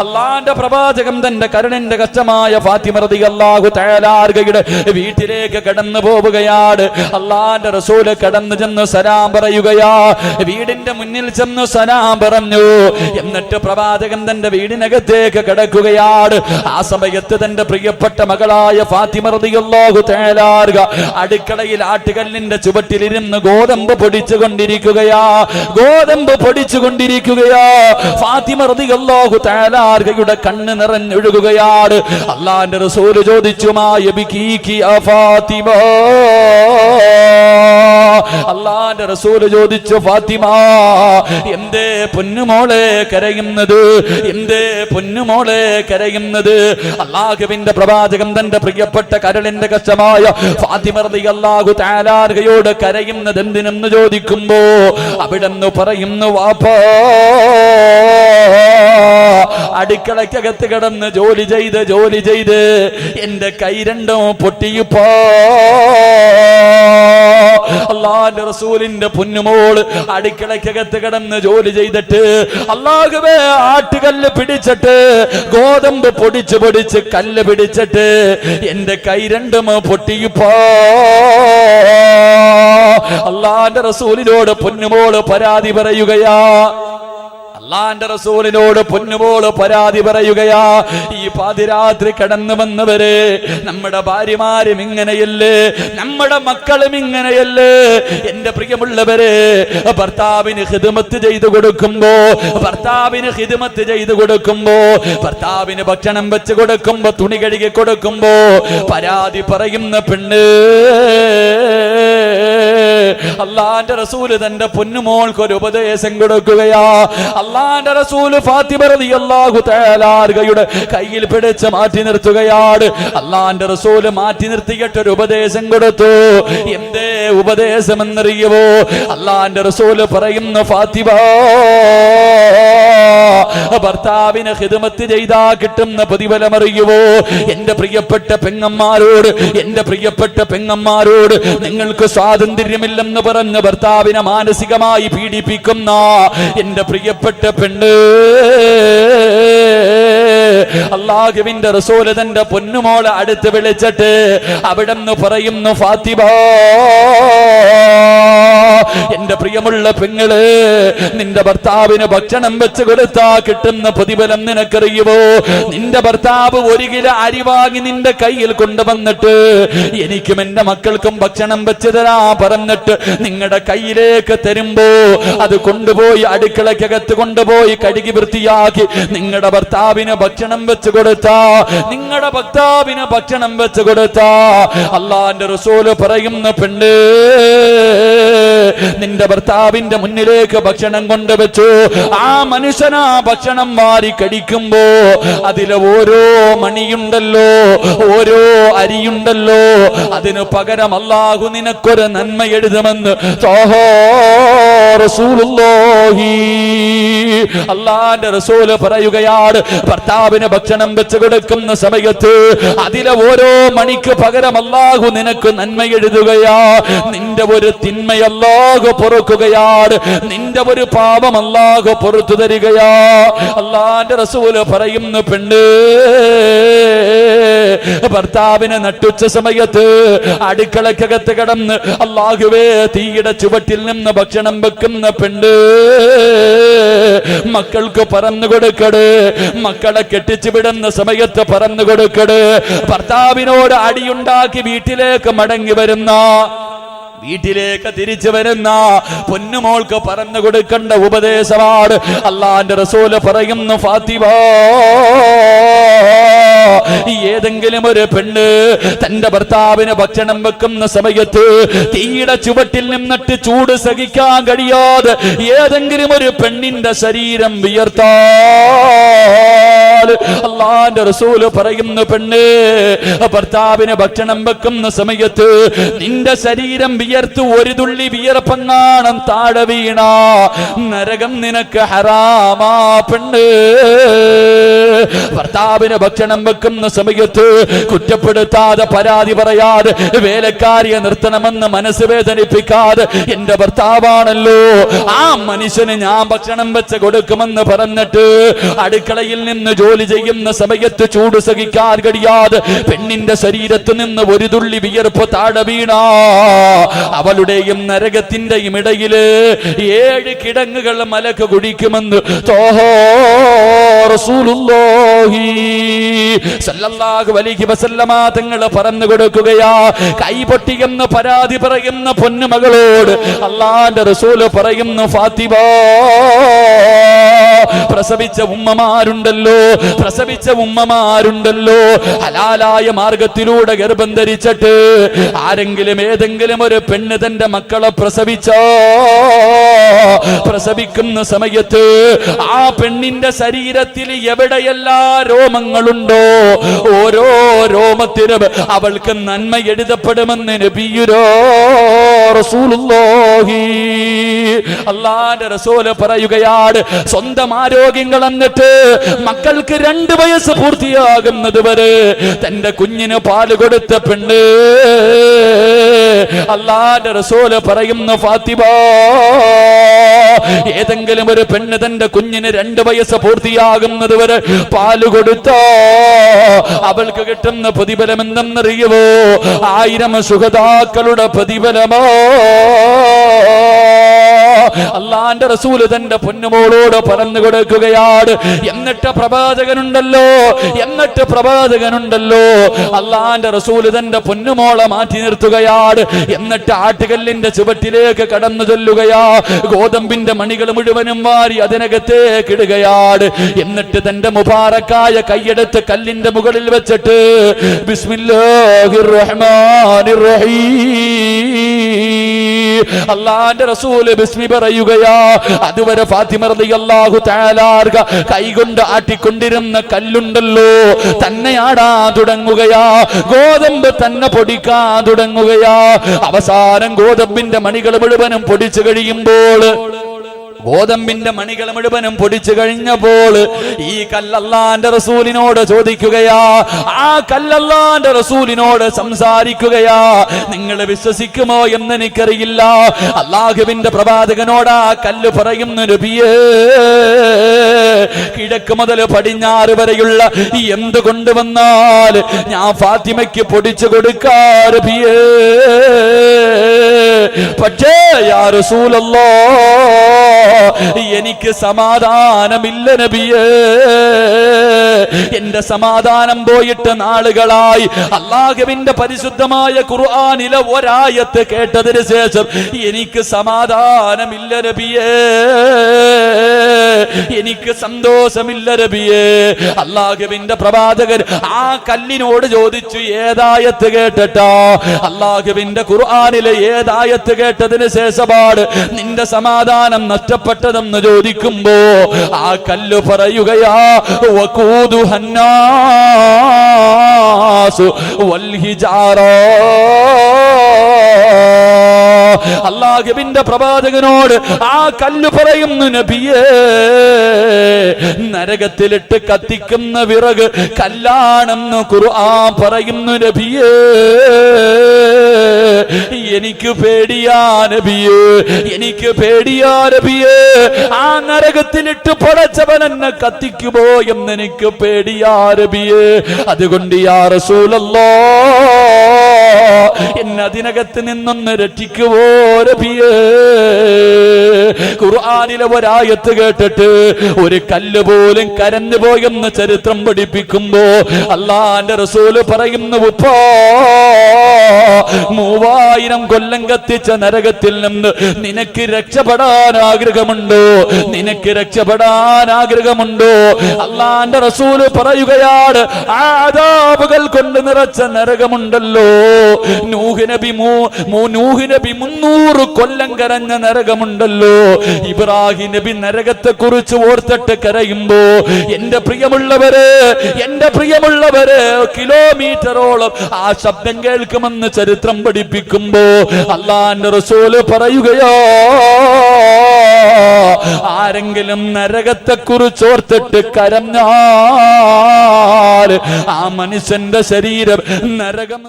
അള്ളാന്റെ പ്രവാചകം തന്റെ കരുണന്റെ കച്ചമായ ഫാത്തിമ റളിയല്ലാഹു തആല അൻഹയുടെ വീട്ടിലേക്ക് കടന്നു പോവുകയാണ്. അള്ളാന്റെ റസൂല് കടന്നു ചെന്ന് സലാം പറയുകയാ. വീടിന്റെ മുന്നിൽ ചെന്ന് സലാം പറഞ്ഞു. എന്നിട്ട് പ്രവാചകൻ തന്റെ വീടിനകത്തേക്ക് കടക്കുകയാണ്. ആ സമയത്ത് തന്റെ പ്രിയപ്പെട്ട മകളായ ഫാത്തിമ റളിയല്ലാഹു തആല അൻഹ അടുക്കളയിൽ ആട്ടുകല്ലിന്റെ ചുവട്ടിലിരുന്ന് ഗോതമ്പ് പൊടിച്ചുകൊണ്ടിരിക്കുകയാ. ഫാത്തിമ റളിയല്ലാഹു തആല യുടെ കണ്ണ് നിറഞ്ഞൊഴുകുകയാണ്. അള്ളാന്റെ റസൂല് ചോദിച്ചു, അള്ളാന്റെ റസൂല് ചോദിച്ചു, ഫാത്തിമ എന്തേ പൊന്നുമോളെ കരയുന്നത്? അള്ളാഹുവിന്റെ പ്രവാചകം തന്റെ പ്രിയപ്പെട്ട കരളിന്റെ കച്ചമായ ഫാത്തിമ റളിയല്ലാഹു തആല അൻഹയോട് കരയുന്നത് എന്തിനെന്ന് ചോദിക്കുമ്പോ അവിടെന്ന് പറയുന്നു, വാപ്പാ അടുക്കളക്കകത്ത് കിടന്ന് ജോലി ചെയ്ത് എന്റെ കൈ രണ്ടും പൊട്ടിയപ്പോ അള്ളാന്റെ റസൂലിന്റെ പൊന്നുമോള് അടുക്കളക്കകത്ത് കിടന്ന് ജോലി ചെയ്തിട്ട് അള്ളാഹുവേ ആട്ടുകല്ല് പിടിച്ചിട്ട് ഗോതമ്പ് പൊടിച്ച് കല്ല് പിടിച്ചിട്ട് എന്റെ കൈ രണ്ടും പൊട്ടിയപ്പോ അള്ളാന്റെ റസൂലിനോട് പൊന്നുമോള് പരാതി പറയുകയാ. അള്ളാന്റെ റസൂലിനോട് പൊന്നുമോള് പരാതി പറയുകയാ. ഈ പാതിരാത്രി കടന്നു വന്നവര് നമ്മുടെ ഭാര്യമാരും ഇങ്ങനെയല്ലേ, നമ്മുടെ മക്കളും ഇങ്ങനെയല്ലേ? എന്റെ പ്രിയമുള്ളവര്, ഭർത്താവിന് ഖിദ്മത്ത് ചെയ്തു കൊടുക്കുമ്പോ ഭർത്താവിന് ഭക്ഷണം വെച്ച് കൊടുക്കുമ്പോ തുണി കഴുകി കൊടുക്കുമ്പോ പരാതി പറയുന്ന പെണ്ണ്. അള്ളാന്റെ റസൂല് തന്റെ പൊന്നുമോൾക്ക് ഒരു ഉപദേശം കൊടുക്കുകയാ. അള്ളാന്റെ റസൂല് ഫാത്തിമ റളിയല്ലാഹു തആല അൻഹയുടെ കയ്യിൽ പിടിച്ച് മാറ്റി നിർത്തുകയാണ്. അള്ളാന്റെ റസൂല് മാറ്റി നിർത്തിയിട്ട് ഒരു ഉപദേശം കൊടുത്തു. എന്തേ ഉപദേശം എന്നറിയുവോ? അള്ളാന്റെ റസൂല് പറയുന്നു, ഫാത്തിമ ഭർത്താവിന് ഖിദ്മത്ത് ചെയ്താ കിട്ടുന്ന പ്രതിഫലം അറിയുവോ? എന്റെ പ്രിയപ്പെട്ട പെങ്ങന്മാരോട് നിങ്ങൾക്ക് സ്വാതന്ത്ര്യമില്ലെന്ന് പറഞ്ഞ് ഭർത്താവിനെ മാനസികമായി പീഡിപ്പിക്കുന്ന എന്റെ പ്രിയപ്പെട്ട പെണ്ണ്, അല്ലാഹുവിന്റെ റസൂല് തന്റെ പൊന്നുമോളെ അടുത്ത് വിളിച്ചിട്ട് അവിടെന്ന് പറയുന്നു, ഫാത്തിമ എന്റെ പ്രിയമുള്ള പെങ്ങള്, നിന്റെ ഭർത്താവിന് ഭക്ഷണം വെച്ച് കൊടുത്താ കിട്ടുന്ന പ്രതിഫലം നിനക്കറിയുമോ? നിന്റെ ഭർത്താവ് 1 കിലോ അരി വാങ്ങി നിന്റെ കയ്യിൽ കൊണ്ടുവന്നിട്ട് എനിക്കും എന്റെ മക്കൾക്കും ഭക്ഷണം വെച്ച് തരാ പറഞ്ഞിട്ട് നിങ്ങളുടെ കയ്യിലേക്ക് തരുമ്പോ അത് കൊണ്ടുപോയി അടുക്കളക്കകത്ത് കൊണ്ടുപോയി കഴുകി വൃത്തിയാക്കി നിങ്ങളുടെ ഭർത്താവിന് ഭക്ഷണം വെച്ച് കൊടുത്താ അള്ളാന്റെ റസൂല് പറയുന്ന പെണ്ണ്, നിന്റെ ഭർത്താവിന്റെ മുന്നിലേക്ക് ഭക്ഷണം കൊണ്ടുവച്ചു. ആ മനുഷ്യനാ ഭക്ഷണം മാറി കടിക്കുമ്പോ അതിലെ ഓരോ മണിയുണ്ടല്ലോ, ഓരോ അരിയുണ്ടല്ലോ, അതിനു പകരം അല്ലാഹു നിനക്കൊരു നന്മ എഴുതുമെന്ന് അള്ളാന്റെ റസൂല് പറയുകയാണ്. ഭർത്താവിന് ഭക്ഷണം വെച്ച് കൊടുക്കുന്ന സമയത്ത് അതിലെ ഓരോ മണിക്ക് പകരം അല്ലാഹു നിനക്ക് നന്മ എഴുതുകയാ. നിന്റെ ഒരു തിന്മ അല്ലാഹു പൊറുക്കുകയാണ്, നിന്റെ ഒരു പാപം അല്ലാഹു പൊറുത്തു തരികയാ. അള്ളാന്റെ റസൂല് പറയുന്നു, പെണ്ണ് ഭർത്താവിനെ നട്ടുച്ച സമയത്ത് അടുക്കളക്കകത്ത് കിടന്ന് അല്ലാഹുവേ തീയുടെ ചുവട്ടിൽ നിന്ന് ഭക്ഷണം വെക്കുന്ന പെണ്ണ്, മക്കൾക്ക് പറന്നു കൊടുക്കട്, മക്കളെ കെട്ടിച്ചു വിടുന്ന സമയത്ത് പറന്നു കൊടുക്കട്. ഭർത്താവിനോട് അടിയുണ്ടാക്കി വീട്ടിലേക്ക് തിരിച്ചു വരുന്ന പൊന്നുമോൾക്ക് പറഞ്ഞു കൊടുക്കേണ്ട ഉപദേശമാണ്. അള്ളാന്റെ റസൂല് പറയുന്നു, ഫാത്തിമ ഏതെങ്കിലും ഒരു പെണ്ണ് തന്റെ ഭർത്താവിന് ഭക്ഷണം വെക്കുന്ന സമയത്ത് തീയുടെ ചുവട്ടിൽ നിന്നിട്ട് ചൂട് സഹിക്കാൻ കഴിയാതെ ഏതെങ്കിലും ഒരു പെണ്ണിന്റെ ശരീരം വിയർത്താൽ അള്ളാന്റെ റസൂല് പറയുന്നു, പെണ്ണ് ഭർത്താവിന് ഭക്ഷണം വെക്കുന്ന സമയത്ത് നിന്റെ ശരീരം വിയർത്ത് ഒരു തുള്ളി വിയർപ്പങ്ങാണം താഴെ വീണ നരകം നിനക്ക് ഹറാമാ പെണ്ണ്. ഭർത്താവിന് ഭക്ഷണം വെക്കുന്ന സമയത്ത് കുറ്റപ്പെടുത്താതെ പരാതി പറയാതെ വേലക്കാരിയെ നിർത്തണമെന്ന് മനസ്സ് വേദനിപ്പിക്കാതെ എന്റെ ഭർത്താവാണല്ലോ ആ മനുഷ്യന് ഞാൻ ഭക്ഷണം വെച്ച് കൊടുക്കുമെന്ന് പറഞ്ഞിട്ട് അടുക്കളയിൽ നിന്ന് ജോലി ചെയ്യുന്ന സമയത്ത് ചൂട് സഹിക്കാൻ കഴിയാതെ പെണ്ണിന്റെ ശരീരത്ത് നിന്ന് ഒരു തുള്ളി വിയർപ്പ് താഴെ വീണ അവളുടെയും നരകത്തിന്റെയും ഇടയില് 7 കിടങ്ങുകൾ മലക്ക് കുടിക്കുമെന്ന് റസൂലുള്ളാഹി സല്ലല്ലാഹു അലൈഹി വസല്ലമ തങ്ങൾ പറഞ്ഞു കൊടുക്കുകയാ. കൈപൊട്ടിയെന്ന് പരാതി പറയുന്ന പൊന്നുമകളോട് അല്ലാഹുവിന്റെ റസൂല് പറയുന്നു, ഫാത്തിമ, പ്രസവിച്ച ഉമ്മമാരുണ്ടല്ലോ ഹലാലായ മാർഗത്തിലൂടെ ഗർഭം ധരിച്ചിട്ട് ആരെങ്കിലും ഏതെങ്കിലും ഒരു പെണ്ണ് തന്റെ മക്കളെ പ്രസവിക്കുന്ന സമയത്ത് ആ പെണ്ണിന്റെ ശരീരത്തിൽ എവിടെയെല്ലാ രോമങ്ങളുണ്ടോ ഓരോ രോമത്തിനും അവൾക്ക് നന്മ എഴുതപ്പെടുമെന്ന് നബിയുരോ റസൂലുള്ളാഹി. അല്ലാഹുവിന്റെ റസൂൽ പറയുകയാണ്, സ്വന്തം ആരോഗ്യം കളഞ്ഞിട്ട് മക്കൾക്ക് 2 വയസ്സ് പൂർത്തിയാകുന്നത് വരെ തന്റെ കുഞ്ഞിന് പാല് കൊടുത്ത പെണ്ണ്, അല്ലാഹുവിന്റെ റസൂൽ പറയുന്നു, ഫാത്തിമ, ഏതെങ്കിലും ഒരു പെണ്ണ് തന്റെ കുഞ്ഞിന് 2 വയസ്സ് പൂർത്തിയാകുന്നത് വരെ പാല് കൊടുത്തോ അവൾക്ക് കിട്ടുന്ന പ്രതിഫലം എന്തെന്നറിയുവോ? 1000 ശുഹദാക്കളുടെ പ്രതിഫലമോ. അല്ലാഹുവിന്റെ റസൂല് തന്റെ പൊന്നുമോളോട് പറഞ്ഞു കൊടുക്കുകയാണ്. എന്നിട്ട് പ്രവാചകനുണ്ടല്ലോ അല്ലാഹുവിന്റെ റസൂല് തന്റെ പൊന്നുമോളെ മാറ്റി നിർത്തുകയാണ്. എന്നിട്ട് ആട്ടുകല്ലിന്റെ ചുവട്ടിലേക്ക് കടന്നു ചെല്ലുകയാ. ഗോതമ്പിന്റെ മണികൾ മുഴുവനും വാരി അതിനകത്തേക്ക് ഇടുകയാണ്. എന്നിട്ട് തന്റെ മുബാറക്കായ കൈയെടുത്ത് കല്ലിന്റെ മുകളിൽ വെച്ചിട്ട് ബിസ്മില്ലാഹിർ റഹ്മാനിർ റഹീം അല്ലാഹുവിന്റെ റസൂല് ബിസ്മി പറയുകയാ. അതുവരെ ഫാത്തിമ റളിയല്ലാഹു തആല കൈകൊണ്ട് ആട്ടിക്കൊണ്ടിരുന്ന കല്ലുണ്ടല്ലോ തന്നെ ആടാൻ തുടങ്ങുകയാ. ഗോതമ്പ് തന്നെ പൊടിക്കാൻ തുടങ്ങുകയാ. അവസാനം ഗോതമ്പിന്റെ മണികൾ മുഴുവനും പൊടിച്ചു കഴിയുമ്പോൾ പൊടിച്ചു കഴിഞ്ഞപ്പോൾ ഈ കല്ലല്ലാന്റെ റസൂലിനോട് ചോദിക്കുകയാ. ആ കല്ലല്ലാന്റെ റസൂലിനോട് സംസാരിക്കുകയാ. നിങ്ങൾ വിശ്വസിക്കുമോ എന്ന് എനിക്കറിയില്ല. അല്ലാഹുവിന്റെ പ്രവാചകനോട് ആ കല്ല് പറയുന്നു, നബിയേ, കിഴക്ക് മുതൽ പടിഞ്ഞാറ് വരെയുള്ള എന്ത് കൊണ്ടുവന്നാൽ ഞാൻ ഫാത്തിമയ്ക്ക് പൊടിച്ചു കൊടുക്കാം നബിയേ. പക്ഷേ യാ റസൂലല്ലാഹ്, എനിക്ക് സമാധാനമില്ല നബിയേ. എന്റെ സമാധാനം പോയിട്ട് നാളുകളായി. അല്ലാഹുവിന്റെ പരിശുദ്ധമായ ഖുർആനിലെ ഒരായത്ത് കേട്ടതിന് ശേഷം എനിക്ക് സമാധാനമില്ല നബിയേ, എനിക്ക് സന്തോഷമില്ല നബിയേ. അല്ലാഹുവിന്റെ പ്രവാചകൻ ആ കല്ലിനോട് ചോദിച്ചു, ഏതായത്ത് കേട്ടിട്ടാ? അല്ലാഹുവിന്റെ ഖുർആനിലെ ഏതായത്ത് കേട്ടതിന് ശേഷമാണ് നിന്റെ സമാധാനം നഷ്ടപ്പെട്ടതെന്ന് ചോദിക്കുമ്പോ ആ കല്ല് പറയുകയാ, വഖൂദുഹന്നാസു വൽഹിജാറ. അല്ലാഹുവിന്റെ പ്രവാചകനോട് ആ കല്ല് പറയുന്നു, നബിയേ, നരകത്തിലിട്ട് കത്തിക്കുന്ന വിറക് കല്ലാണെന്ന് ഖുർആൻ പറയുന്നു നബിയേ. എനിക്ക് പേടിയാ നബിയേ, എനിക്ക് പേടിയാ നബിയേ. ആ നരകത്തിലിട്ട് പടച്ചവൻ എന്നെ കത്തിക്കുമോ എന്ന് എനിക്ക് പേടിയാ നബിയേ. അതുകൊണ്ട് യാ റസൂലല്ലാഹ്, എന്നെ അതിനകത്ത് നിന്നൊന്ന് രക്ഷിക്കുവോ നബിയേ. ഖുർആനിലെ ഒരായത്ത് കേട്ടിട്ട് ഒരു കല്ല് പോലും കരഞ്ഞു പോയെന്ന് ചരിത്രം പഠിപ്പിക്കുമ്പോ അല്ലാഹുവിന്റെ റസൂല് പറയുന്നു, ഉപ്പാ, 3000 കൊല്ലം കത്തിച്ച നരകത്തിൽ നിന്ന് നിനക്ക് രക്ഷപ്പെടാൻ ആഗ്രഹമുണ്ടോ? നിനക്ക് രക്ഷപ്പെടാൻ ആഗ്രഹമുണ്ടോ? അല്ലാഹുവിന്റെ റസൂല് പറയുകയാണ്, ആ അദാബുകൾ കൊണ്ട് നിറച്ച നരകമുണ്ടല്ലോ, നൂഹ് നബി 300 കൊല്ലം കരഞ്ഞ നരകമുണ്ടല്ലോ. ഇബ്രാഹിം നബി നരകത്തെ കുറിച്ച് ഓർത്തിട്ട് കരയുമ്പോ എന്റെ പ്രിയമുള്ളവരെ കിലോമീറ്ററോളം ആ ശബ്ദം കേൾക്കുമെന്ന് ചരിത്രം പഠിപ്പിക്കുമ്പോ അല്ലാഹുവിന്റെ റസൂല് പറയുകയോ, ആരെങ്കിലും നരകത്തെ കുറിച്ചോർത്തിട്ട് കരഞ്ഞാൽ ആ മനുഷ്യന്റെ ശരീരം നരകം